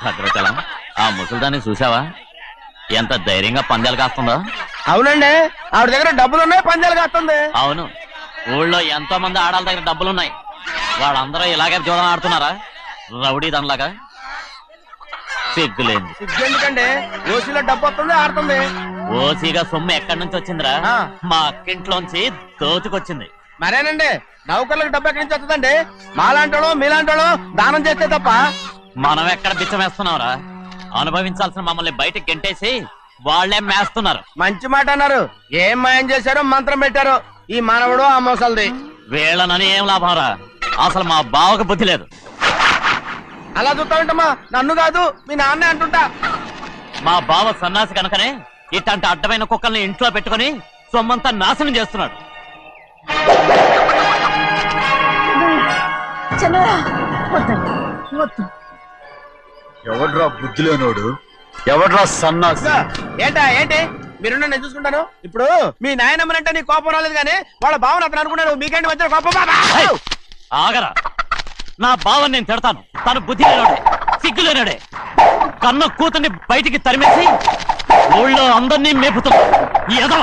భద్రాచలం, ఆ ముసలిదాన్ని చూసావా? ఎంత ధైర్యంగా పందాలు కాస్తుందో. అవునండి, ఆవిడ దగ్గర డబ్బులున్నాయి, పందాలు కాస్తుంది. అవును, ఊళ్ళో ఎంతో మంది ఆడాల దగ్గర డబ్బులున్నాయి, వాళ్ళందరూ ఇలాగే జోదం ఆడుతున్నారా రౌడీ దానిలాగా? సిగ్గులేదు. ఎందుకండి ఓసీలో డబ్బు వస్తుంది, ఆడుతుంది. ఓసీగా సొమ్ము ఎక్కడి నుంచి వచ్చిందిరా? మా అక్కింట్లోంచి దోచుకొచ్చింది. మరేనండి, నౌకర్లకు డబ్బు ఎక్కడి నుంచి వస్తుందండి? మాలాంటోళ్ళు మీలాంటోళ్ళు దానం చేస్తే తప్ప. మనం ఎక్కడ బిచ్చం వేస్తున్నావురా? అనుభవించాల్సిన మమ్మల్ని బయటకు గెంటేసి వాళ్లే మేస్తున్నారు. మంచి మాట అన్నారు. ఏం మాయం చేశారో మంత్రం పెట్టారు ఈ మానవుడు ఆ మోసల్ది. వీళ్ళనని ఏం లాభంరా? అసలు మా బావకు బుద్ధి లేదు. అలా చూస్తా ఉంటామా? నన్ను కాదు మీ నాన్నే అంటుంటా. మా బావ సన్నాసి కనుకనే ఇట్లాంటి అడ్డమైన కుక్కల్ని ఇంట్లో పెట్టుకుని సొమ్మంతా నాశనం చేస్తున్నాడు. ఎవడ్రా బుద్ధి లేనోడు? ఎవడ్రా సన్నాసి? ఏంటి మీరు నేను చూసుకుంటాను. ఇప్పుడు మీ నాయనమ్మనంటే నీ కోపం రాలేదు కానీ వాళ్ళ బావన అతను అనుకున్నాడు. మీకేంటి మధ్య కోపం? ఆగరా, నా బావని నేను తిడతాను. తను బుద్ధి లేనాడే, సిగ్గు లేనాడే, కన్న కూతుర్ని బయటికి తరిమేసి ఊళ్ళో అందరినీ మేపుతున్నా. ఏదో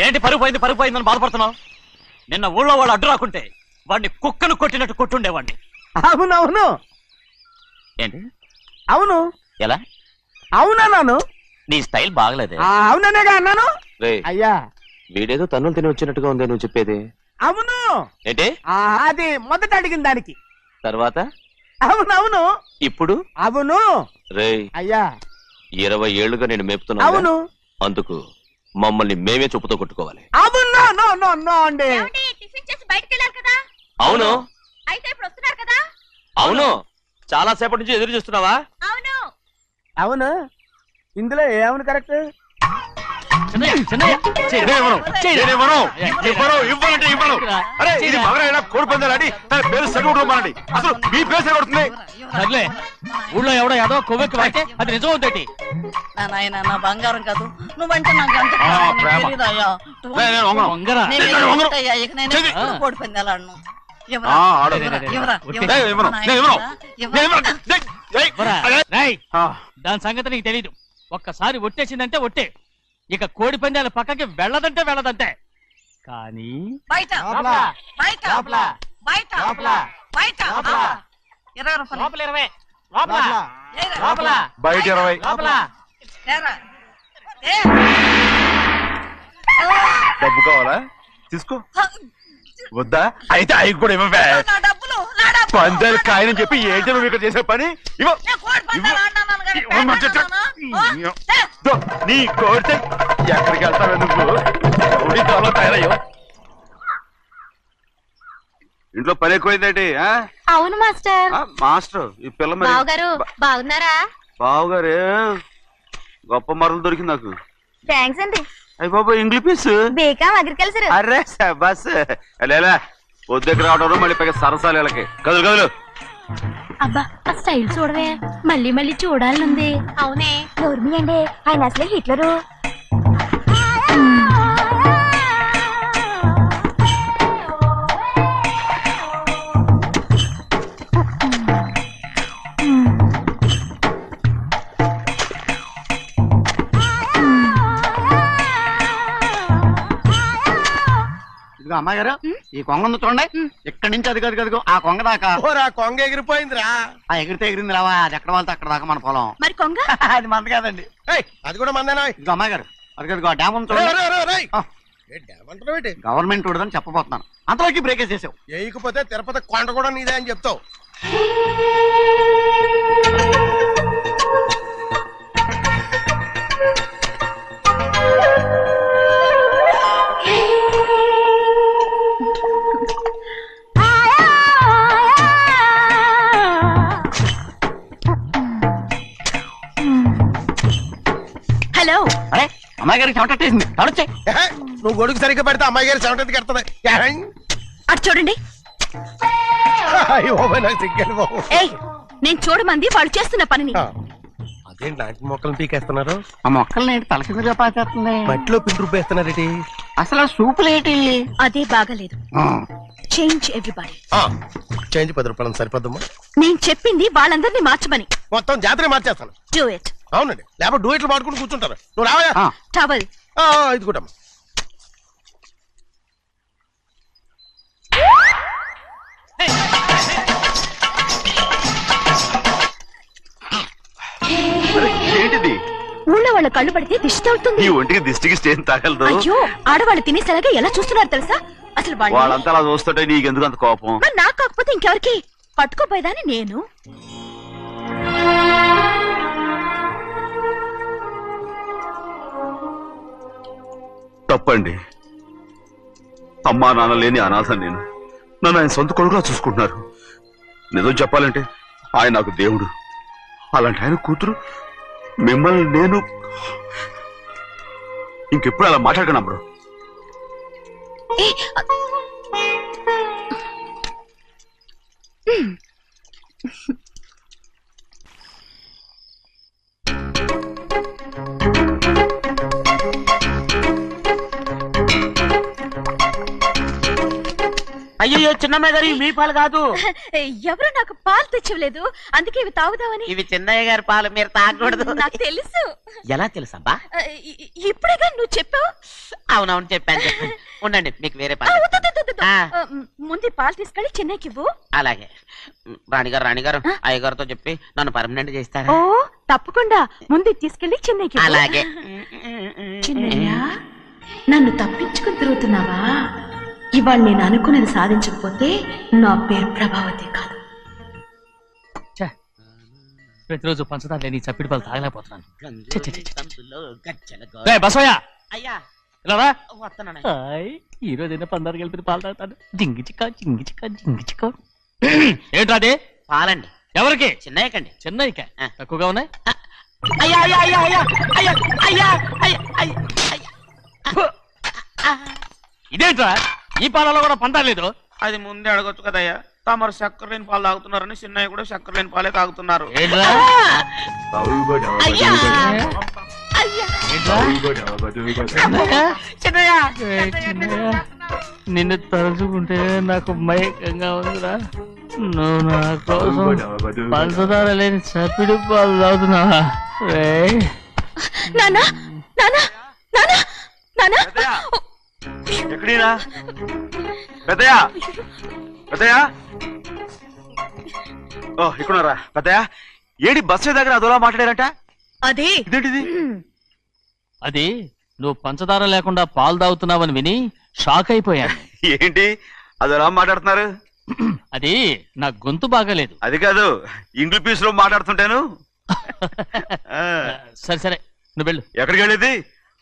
ఏంటి పరుగు పోయిందని బాధపడుతున్నావు? నిన్న ఊళ్ళో వాళ్ళు అడ్డు రాకుంటే వాడిని కుక్కను కొట్టినట్టు కొట్టుండేవాడిని. అవునవును. ఏంటి? అవును. ఎలా? అవునన్నాను. నీ స్టైల్ బాగలేదే. అవుననేగా అన్నాను. అయ్యా, వీడేదో తన్నులు తిని వచ్చినట్టుగా ఉంది నువ్వు చెప్పేది. అవును. ఏంటి? అది మొదట అడిగిన దానికి. తర్వాత అవునవును. ఇప్పుడు అవును. రే అయ్యా, 20 ఏళ్లుగా నేను మేపుతున్నా. అవును. అందుకు మమ్మల్ని మేమే చెప్పుతో కొట్టుకోవాలి. అవును. నో అండి. టిఫిన్ చేసి బయటికి వెళ్ళారు కదా? అవును. అయితే ఇప్పుడు వస్తున్నారు కదా? అవును. చాలా సేపటి నుంచి ఎదురు చూస్తున్నావా? అవును. అవును. ఇందులో ఏమవును కరెక్ట్? కోడి పందాలని తన పేరు సరిగొట్టుకోమనండి. అసలు మీ పేరు సరిగొడుతుంది. సర్లే, ఊళ్ళో ఎవడో ఏదో కొవ్వెక్కి వాడితే అది నిజం అవుతాయి. నాయన నా బంగారం కాదు, నువ్వంటే నాకు అంత ప్రేమ. తెలీదయ్యా. వంగరా కోడి పందాలను దాని సంగతి నీకు తెలీదు. ఒక్కసారి ఒట్టేసిందంటే ఒట్టే. ఇక కోడి పందాల పక్కకి వెళ్ళదంటే వెళ్ళదంటే. కానీ బయట బయట బయట బయట 20 రూపాయలు లోపల 20 లోపల ఏరా. లోపల బయట 20 లోపల ఏరా. ఏ. డబ్బు కావాలా తీసుకో. వద్దా అయితే అవి కూడా ఇవ్వవే. నా డబ్బులు నా డబ్బులు. పందాలు కాయని చెప్పి ఏంటి నువ్వు ఇక్కడ చేసే పని? ఇవ్వ. నేను కోడి పందాలు ఆడినాను కానీ ఇవ్వమంటే పేకాడుతున్నానా? దో, నీ కోరితే ఎక్కడికి వెళ్తావే నువ్వు? రౌడీ తాలో తయారయ్యో. ఇంట్లో పని ఎక్కువైందేంటి? అవును మాస్టర్. మాస్టర్ ఈ పిల్ల మరి బావగారు బాగున్నారా? బావగారే గొప్ప మరలు దొరికింది నాకు. థ్యాంక్స్ అండి. అయ్యి బాబా ఇంగ్లీష్ పీస్. B Com agriculture. అరే బస్ లేలా పొద్దుకి రావడం మళ్ళీ పైగా సరసాలు వీళ్ళకి. కదులు కదులు. అబ్బా ఆ స్టైల్ చూడవే, మళ్ళీ మళ్ళీ చూడాలనుంది. అవునే నోర్మి అండి, ఆయన అసలే హిట్లరు. ఇదిగో అమ్మాయి గారు, ఈ కొంగ ఉంది చూడండి. ఇక్కడి నుంచి అది కదిగో ఆ కొంగ దాకా. ఆ కొంగ ఎగిరిపోయిందిరా. ఆ ఎగిరితే ఎగిరింది రావా, అది ఎక్కడ వాళ్ళతో అక్కడ దాకా మన పొలం. మరి కొంగ అది మంద కాదండి. అది కూడా మందేనా? ఇదిగో అమ్మాయి గారు, అది కదిగో ఆ డ్యామ్ ఉంది చూడండి. గవర్నమెంట్ ఉండదని చెప్పబోతున్నాను, అంతలోకి బ్రేక్ వేసేసావు. వేయకపోతే తిరుపతి కొండ కూడా నీదే అని చెప్తావు. హలో. అరే అమ్మాయి గారికి చెమటేసింది, తడొచ్చే. నువ్వు గొడుగు సరిగ్గా పెడితే అమ్మాయి గారి చెమటకి కడుతుంది. అటు చూడండి. నాకు సిగ్గాను బాబు. ఏయ్, నేను చూడమంది వాళ్ళు చేస్తున్న పనిని. అదేంటి నాటి మొక్కలను పీకేస్తున్నారు? ఆ మొక్కల్ని ఏంటి తల కిందగా పాచేస్తుంది? మట్టిలో పిండి రూపేస్తున్నారేటి? అసలు ఆ సూపులేటి? అదే బాగలేదు. Change everybody. చేంజ్ 10 రూపాయలు సరిపోద్దమ్మా. నేను చెప్పింది వాళ్ళందరినీ మార్చమని. మొత్తం జాతర మార్చేస్తాను. Do it. అవునండి, లేకపోతే డూయిట్లు పాడుకుంటూ కూర్చుంటారు. నువ్వు రావా? టవల్. ఇది కూడా ఏంటిది? ఊళ్ళో వాళ్ళ కళ్ళు పడితే దిష్టి తగులుతుంది. ఈ ఒంటికి దిష్టికి స్టేన్ తగలదు. అయ్యో, ఆడవాళ్ళు తినేసలాగా ఎలా చూస్తున్నారు తెలుసా? అసలు వాళ్ళంతా అలా చూస్తుంటే నీకెందుకు అంత కోపం? మరి నాకు కాకపోతే ఇంకెవరికి? పట్టుకోపోయేదాన్ని నేను. తప్పండి. అమ్మా నాన్న లేని అనాథ నేను. నన్ను ఆయన సొంత కొడుకులా చూసుకుంటున్నారు. నిజం చెప్పాలంటే ఆయన నాకు దేవుడు. అలాంటి ఆయన కూతురు మిమ్మల్ని నేను ఇంకెప్పుడు అలా మాట్లాడకను బ్రో. అయ్యో చిన్నమ్మాయి గారు, మీ పాలు కాదు. ఎవరు నాకు పాలు తెచ్చలేదు, అందుకే ఇవి తాగుదామని. ఇవి చిన్నయ్య గారి పాలు, మీరు తాగకూడదు. నాకు తెలుసు. ఎలా తెలుసబ్బా? ఇప్పుడేగా నువ్వు చెప్పావు. అవునవును చెప్పాను. ఉండండి, మీకు వేరే పాలు. ముందు పాలు తీసుకెళ్ళి చెన్నైకి ఇవ్వు. అలాగే. రాణిగారు అయ్యగారితో చెప్పి నన్ను పర్మనెంట్ చేస్తారా? ఓ తప్పకుండా, ముందు తీసుకెళ్ళి చెన్నైకి. అలాగే. చిన్నయ్య, నన్ను తప్పించుకుని తిరుగుతున్నావా? ఇవాళ నేను అనుకున్నది సాధించకపోతే నా పేరు ప్రభావతి కాదు. ప్రతిరోజు పంచదార లేని చప్పిడి పాలు తాగలేకపోతున్నాను. అయ్యా ఈ రోజు అయినా పందారు కలిపి పాలు తాగుతాను. జింగి చిక్క జింగి చిక్క జింగి చిక్క. ఏంట్రా అదే? పాలండి. ఎవరికి? చిన్నయ్యకండి. చిన్నయ్యక తక్కువగా ఉన్నాయి. అయ్యా అయ్యా అయ్యా అయ్యా అయ్యా అయ్యా అయ్యా అయ్యా. ఇదేంట్రా, ఈ పాలలో కూడా పందాలేదు? అది ముందే అడగొచ్చు కదయ్యా. తమరు చక్కెర లేని పాలు తాగుతున్నారని చిన్నయ్య కూడా చక్కెర లేని పాలే తాగుతున్నారు. నిన్ను తలుచుకుంటే నాకు మైకంగా ఉందిరా. నువ్వు నా కోసం పంచదార లేని చప్పిడి పాలు తాగుతున్నావా? నానా నానా, నానా నానా ఎక్కడీనా పెద్దయా పెద్దయా ఓ ఇక్కడున్నారా పెద్దయా ఏడి బస్సు దగ్గర అదోలా మాట్లాడారంట అదే ఇదేంటిది అది నువ్వు పంచదార లేకుండా పాలు తాగుతున్నావని విని షాక్ అయిపోయాను. ఏంటి అదోలా మాట్లాడుతున్నారు? అది నా గొంతు బాగాలేదు. అది కాదు ఇంగ్లీష్ పీస్ లో మాట్లాడుతుంటాను. సరే సరే నువ్వు వెళ్ళు. ఎక్కడికి వెళ్ళేది?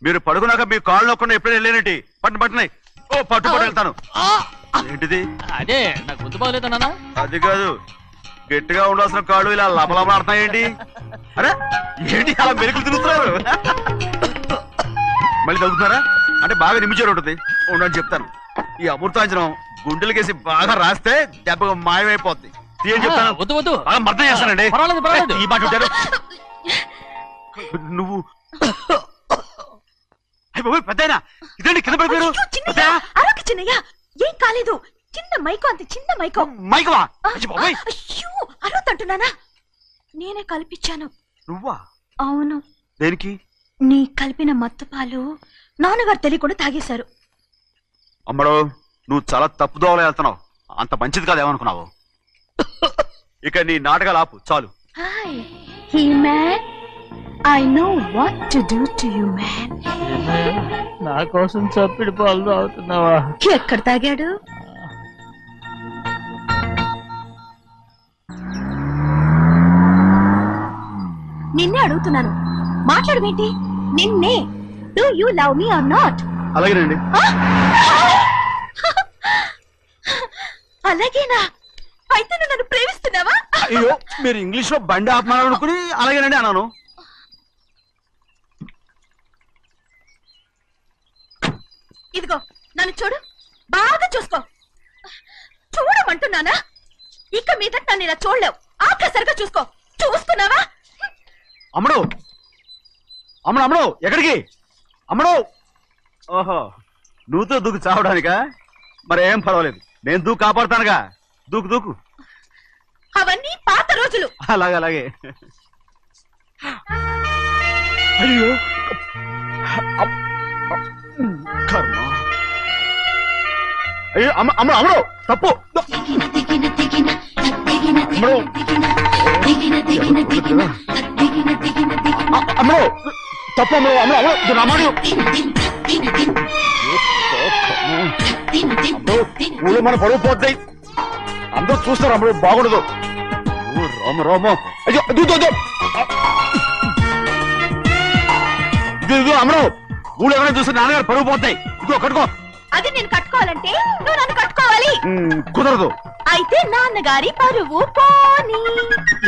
మీరు పడుకున్నాక మీ కాళ్ళు నొక్కకుండా ఎప్పుడైనా వెళ్ళేనంటి పట్టునాయి. ఓ పట్టు వెళ్తాను. ఏంటిది? అదే నా గొంతు బాగలేదు నాన్న. అది కాదు గట్టిగా ఉండాల్సిన కాళ్ళు ఇలా లపలపలాడుతున్నాయేంటి? అరే ఏంటి అలా మెరుకులు తిరుగుతున్నారు? మళ్ళీ తగ్గుతున్నారా? అంటే బాగా నిమిషాలు ఉంటుంది ఉండని చెప్తాను. ఈ అమృతాంజనం గుండెలకేసి బాగా రాస్తే దెబ్బగా మాయమైపోద్ది. ఏం చెప్తాను? వద్దు వద్దు అర్థం చేస్తానండి. పర్వాలేదు ఈ మాట ఉంటారు నువ్వు. పెద్దయినా ఇదండి కింద పడిపోయారు. అరొక చిన్నయ్య ఏం కాలేదు. చిన్న మైకో అంతే చిన్న మైకో. మైకవా? అయ్యో అరవతంటున్నానా? నేనే కల్పించాను. నువ్వా? అవును. దేనికి? నీ కలిపిన మత్తు పాలు నాన్నగారు తెలియకుండా తాగేశారు. అమ్మడో నువ్వు చాలా తప్పుదోవలో వెళ్తున్నావు. అంత మంచిది కాదు ఏమనుకున్నావు? ఇక నీ నాటకాలు ఆపు చాలు. Hi he man I know what to do to you man. నా కోసం చప్పిడి పాలు తాగుతున్నావా? ఎక్కడ తాగాడు? నిన్నే అడుగుతున్నాను. మాట్లాడమేంటి? నిన్నే. Do you love me or not? అలాగేనండి. అలాగేనా? అయితే నువ్వు నన్ను ప్రేమిస్తున్నావా? అయ్యో మీరు ఇంగ్లీష్ లో బండి ఆపమాలనుకుని అలాగేనండి అన్నాను. ఇదిగో నన్ను చూడు, బాగా చూసుకో. చూడమంటున్నానా? ఇక మీద నన్ను ఇలా చూడలేవు. ఆఖసరిగా చూసుకో. చూస్తున్నావా? అమ్మడు అమ్మడు అమ్మడు ఎక్కడికి? అమ్మడు ఓహో నువ్వుతో దూకు చావడానికా? మరేం పర్వాలేదు నేను దూకు కాపాడుతానుగా. దూకు దూకు. అవన్నీ పాత రోజులు. అలాగే అలాగే. అయ్యో కర్మ. అయ్యో అమ్మ అమ్మ అమ్మడు తప్పు. అమ్మడు తప్పు. అమ్మడు అమ్మడు అమ్మడు రమ్మడు. ఊళ్ళో మన పరువు పోతాయి. అందరూ చూస్తారు. అమ్మడు బాగుండదు. రామ రామ. అయ్యో ఇదిగో అమ్మడు ఊళ్ళో ఎవరైనా చూస్తే నాన్నగారు పరువు పోతాయి. ఇదిగో కట్టుకో. అది నేను కట్టుకోవాలంటే నువ్వు నన్ను కట్టుకోవాలి. కుదరదు. అయితే నాన్నగారి పరువు పోనీ.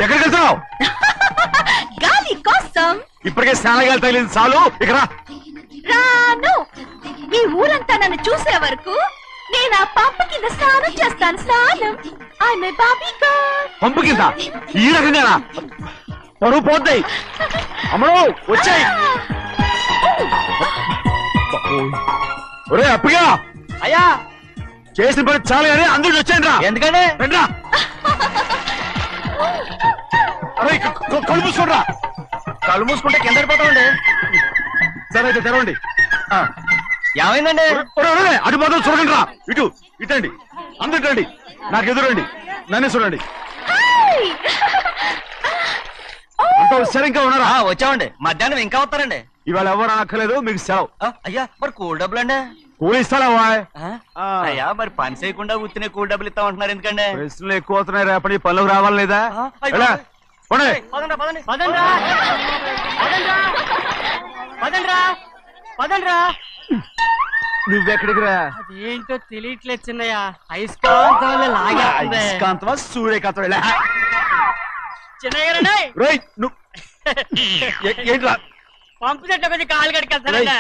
ఎక్కడికి వెళ్తున్నావు? గాలి కోసం. ఇప్పటికే స్నానగాలి తగిలింది చాలు. ఇక్కడ రాను. ఈ ఊరంతా నన్ను చూసే వరకు నేను ఆ పంపు కింద స్నానం చేస్తాను. స్నానం. ఐ మై బాబీ గర్ల్. పంపు కింద ఈ రకంగా పరువు పోతాయి. అమ్మడు వచ్చాయి. ఒరే అప్పగా అయ్యా చేసిన పని చాలు కానీ అందరూ వచ్చాను రా. ఎందుకంటే రండి రా. అరే కళ్ళు మూసుకోండి. కళ్ళు మూసుకుంటే కింద పడిపోతామండి. సరే అయితే తెరవండి. ఏమైందండి? అటు మాత్రం చూడండి రా. ఇటు ఇటండి. అందరు రండి. నాకు ఎదురండి. నన్నే చూడండి. అంతా వచ్చారు. ఇంకా ఉన్నారా? వచ్చామండి. మధ్యాహ్నం ఇంకా వస్తారండి. ఇవాళ ఎవరు అనక్కర్లేదు. మీకు సెలవు. అయ్యా మరి కూల్ డబ్బులు అండి? కూలి ఇస్తారా? అయ్యా మరి పని చేయకుండా ఉత్తినే కూల్ డబ్బులు ఇస్తామంటున్నారు ఎందుకండి? ప్రశ్నలు ఎక్కువ అవుతున్నాయి. రేపటి పనులకు రావాలి లేదా? నువ్వెక్కడికి రా? ఏంటో తెలియట్లేదు చిన్నయ్య. అయస్కాంతం అయస్కాంతమా సూర్యకాంతం? చిన్నయ్య ఏంట్రా పంపు చెట్ల కొంచెం కాలు కడికెళ్తానండి.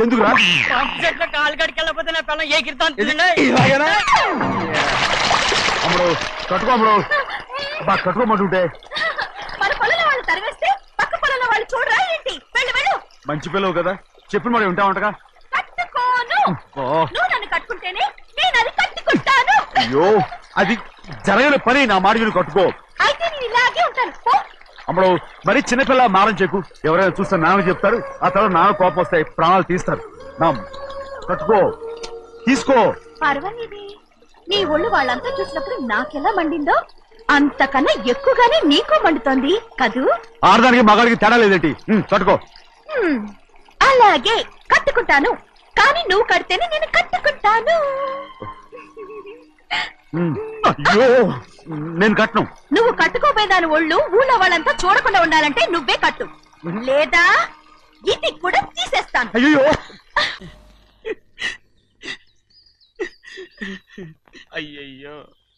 ఎందుకు రా? పంపు చెట్ల కాలు కడికెళ్ళకపోతే నా పిల్లలు ఏ కిర్తాను. అమ్మడు కట్టుకో. అమ్మడు బాగా కట్టుకోమంటుంటే మన పొలంలో వాళ్ళు తరివేస్తే పక్క పొలంలో వాళ్ళు చూడరా ఏంటి? వెళ్ళు వెళ్ళు. మంచి పిల్లవు కదా చెప్పిన మరి ఉంటావంటగా. కట్టుకోను. నువ్వు నన్ను కట్టుకుంటేనే నేను అది కట్టుకుంటాను. అయ్యో అది జరగని పని. నా మాట కట్టుకో. అయితే నేను ఇలాగే ఉంటాను. అప్పుడు మరి చిన్నపిల్ల మారం చెక్కు ఎవరైనా చూస్తే నాన్న చెప్తారు, ఆ తర్వాత నాన్న కోపం వస్తాయి, ప్రాణాలు తీస్తారు. కట్టుకో, తీసుకో. పర్వాలేదే, నీ ఒళ్ళు వాళ్ళంతా చూసినప్పుడు నాకెలా మండిందో అంతకన్నా ఎక్కువగానే నీకు మండుతోంది కదూ. ఆడదానికి మగాడికి తేడా లేదేంటి? కట్టుకో. అలాగే కట్టుకుంటాను, కానీ నువ్వు కడితేనే నేను కట్టుకుంటాను. అయ్యో, నేను కట్టను. నువ్వు కట్టుకోపోయేదాని ఒళ్ళు ఊళ్ళో వాళ్ళంతా చూడకుండా ఉండాలంటే నువ్వే కట్టు, లేదా ఇది కూడా తీసేస్తాను. అయ్యో, అయ్యయ్యో,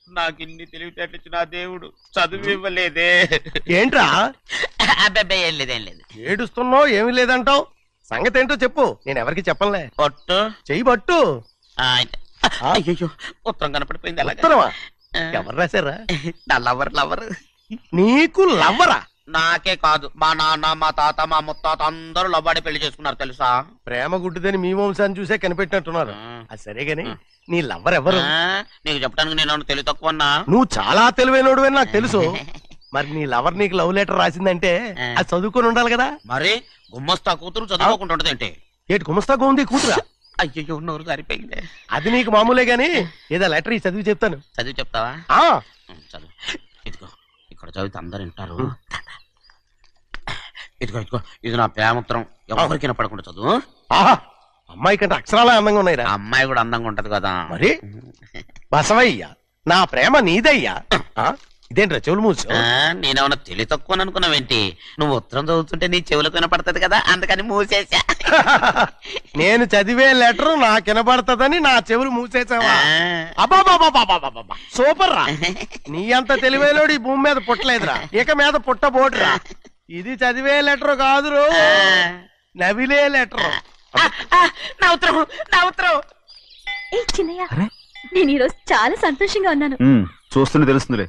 నాకు ఇన్ని తెలివితేటచ్చు నా దేవుడు చదువు ఇవ్వలేదే. ఏంట్రా అబ్బాయి ఏం లేదు, ఏం లేదు. ఏడుస్తున్నావు? ఏమీ లేదంటావు. సంగతి ఏంటో చెప్పు, నేను ఎవరికి చెప్పనులే. పట్టు చెయ్యి పట్టు. అయ్యో, ఉత్తరం కనపడిపోయింది. అలాగే ఉత్తరమా? ఎవరు రాశారా? నా లవర్ లవర్. నీకు లవ్వరా? నాకే కాదు, మా నాన్న, మా తాత, మా ముత్తాత అందరూ లవ్వాడి పెళ్లి చేసుకున్నారు తెలుసా. ప్రేమ గుడ్డిదని మీ వంశాన్ని చూసే కనిపెట్టినట్టున్నారు. అది సరే గాని నీ లవ్వర్ ఎవరు? నీకు చెప్పడానికి నేను తెలివి తక్కువన్నా? నువ్వు చాలా తెలివైనడు అని నాకు తెలుసు. మరి నీ లవర్ నీకు లవ్ లెటర్ రాసిందంటే అది చదువుకొని ఉండాలి కదా. మరి గుమ్మస్తా కూతురు చదువుకోకుండా ఉండదేంటి? ఏటి గుమస్తాగా ఉంది కూతురా? అయ్యో, నోరు సరిపోయింది. అది నీకు మామూలే గాని ఏదో లెటర్ ఈ చదివి చెప్తాను. చదివి చెప్తావా? ఆ చదువు. ఇదిగో, ఇక్కడ చదివితే అందరు వింటారు. ఇదిగో ఇదిగో, ఇది నా ప్రేమోత్తరం. ఎవరికి పడకుండా చదువు. ఆహా, అమ్మాయి కంటే అక్షరాలే అందంగా ఉన్నాయిరా. అమ్మాయి కూడా అందంగా ఉంటది కదా. మరి బసవయ్య, నా ప్రేమ నీదయ్యా. ఇదేంట్రా చెవులు మూసు? నేనేమన్నా తెలివి తక్కువ అనుకున్నావేంటి? నువ్వు ఉత్తరం చదువుతుంటే నీ చెవులకు వినపడుతుంది కదా, అందుకని మూసేసా. నేను చదివే లెటర్ నాకు వినపడుతుందని నా చెవులు మూసేసావా? అబాబాబాబాబాబాబా, సూపర్ రా. నీ అంత తెలివేలోడు ఈ భూమి మీద పుట్టలేదురా, ఇక మీద పుట్టబోడురా. ఇది చదివే లెటర్ కాదురు, నవిలే లెటర్. నా ఉత్తరం, నా ఉత్తరం. ఏ చిన్నయ్య, నేను ఈరోజు చాలా సంతోషంగా ఉన్నాను. చూస్తూనే తెలుస్తుందిలే.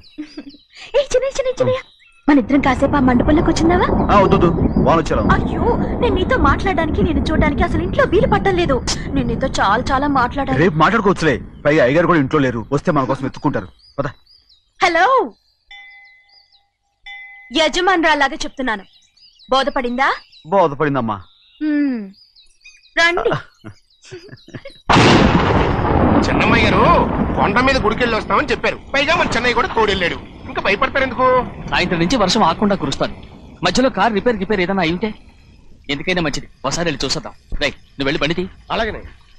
ఏ చిన్నయ్య, మన ఇద్దరం కాసేపు ఆ మండపంలోకి వచ్చిందావా? వద్దు, వానొచ్చారా? అయ్యో, నేను నీతో మాట్లాడడానికి, నేను చూడడానికి అసలు ఇంట్లో వీలు పట్టలేదు. నేను నీతో చాలా చాలా మాట్లాడాలి. రేపు మాట్లాడుకోవచ్చులే, పైగా అయ్యగారు కూడా ఇంట్లో లేరు, వస్తే మన కోసం ఎత్తుకుంటారు. పద. హలో, యజమానురాలాగా చెప్తున్నాను, బోధపడిందా? బోధపడిందమ్మా. రండి. చెన్నమ్మాయి గారు కొండ మీద గుడికెళ్ళి వస్తామని చెప్పారు. పైగా మన చెన్నయ్య కూడా తోడెళ్ళాడు. ఇంకా భయపడతారు ఎందుకు? సాయంత్రం నుంచి వర్షం ఆకుండా కురుస్తాను. మధ్యలో కార్ రిపేర్ ఏదైనా అయి ఉంటే ఎందుకైనా మంచిది, ఒకసారి వెళ్ళి చూసేద్దాం. రైట్, నువ్వు వెళ్ళి బండితి. అలాగనే.